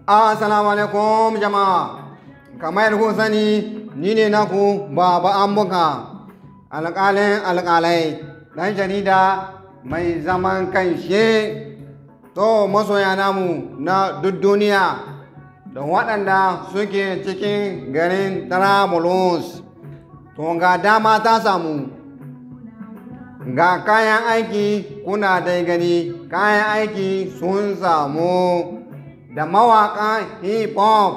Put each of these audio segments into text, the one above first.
Assalamu alaikum jama'a. Kamar yadda kun sani ni ne naku Baba Ambuka, alƙalin alƙalai, ɗan jarida mai zaman kanshi. To masoya namu na duk duniya da waɗanda suke cikin garin Trablus. To ga dama ta samu, ga kayan aiki kuna dai gani, kayan aiki sun samu. Da mawaƙa hip hop,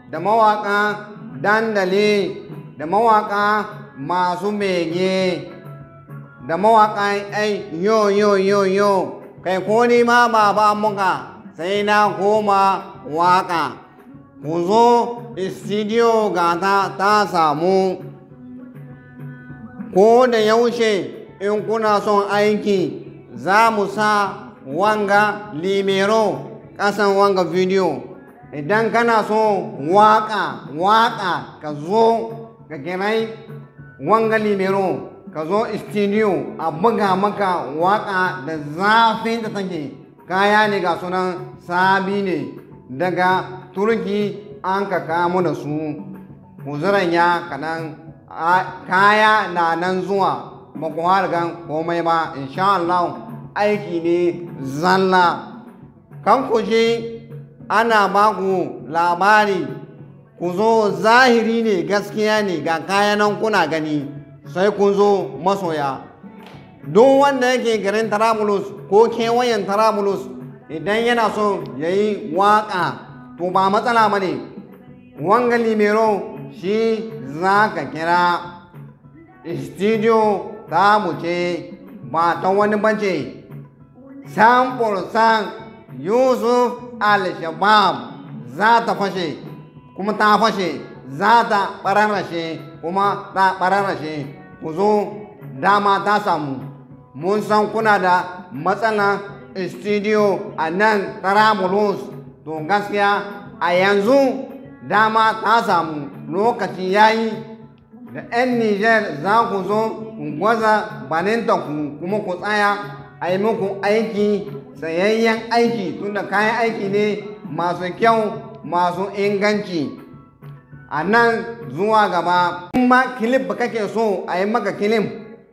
da mawaƙa dandali, da mawaƙa masu bege, da mawaƙa yo kai ko ni ma Baba Ambuka sai na koma waƙa. Ku zo studio ga ta samu. Ko da yaushe in kuna son aiki za mu sa wanga limero ƙasan wanga video. Idan kana so waƙa ka zo ka kirai wanga limero, ka zo studio a buga maka waƙa da zafin da take. Kaya ne ga sunan sabi ne daga Turki an ka kamo da su. Kuzuran ya kanan kaya na nan zuwa ba ku hargan komai ba, insha Allah aiki ne zalla. Kan ku je ana baku labari, ku zo zahiri ne gaskiya ne ga kayanan kuna gani, sai kun zo masoya. Duk wanda yake garin Trablus ko kewayen Trablus idan yana so ya yi waƙa to ba matsala ba ne. Wanga limero shi za ka kira. Studio ta mu ce ba ta wani bace. Sample Yusuf Al-Shabab za ta fashe kuma ta fashe, za ta ɓararrashe kuma ta ɓararrashe. Ku zo dama ta samu. Mun san kuna da matsalan studio a nan Trablus, to gaskiya a yanzu dama ta samu, lokaci yayi da 'yan Nijar za ku zo ku gwaza baninta ku kuma ku tsaya a yi muku aiki, tsayayyen aiki, tunda kayan aiki ne masu kyau masu inganci. A nan zuwa gaba in ma kilif kake so a yi maka kilif,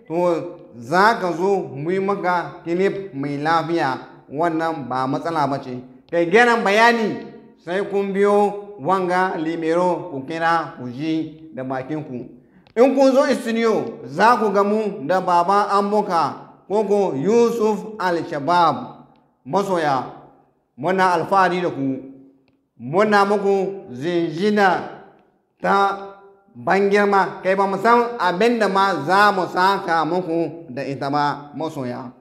to za ka zo mu yi maka kilif mai lafiya, wannan ba matsala ba ce. Kai gyaran bayani sai kun biyo wanga limero ku kira ku ji da bakinku. In kun zo studio za ku gamu da Baba Ambuka koko Yusuf Al-Shabab. Masoya, muna alfahari da ku, muna muku zinjina ta ban girma, kai ba mu san abin da ma za mu saka muku da ita ba masoya.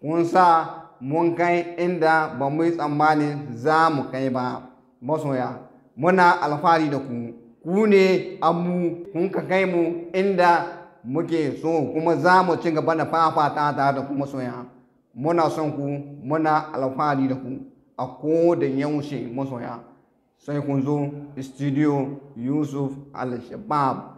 Kun sa mun kai inda ba mu yi tsammanin za mu kai ba masoya. Muna alfahari da ku, ku ne amu kun ka kai mu inda muke so, kuma za mu ci gaba da fafata da ku masoya. Muna son ku, muna alfahari da ku a ko da yaushe masoya. Sai kun zo studio Yusuf Al-Shabab.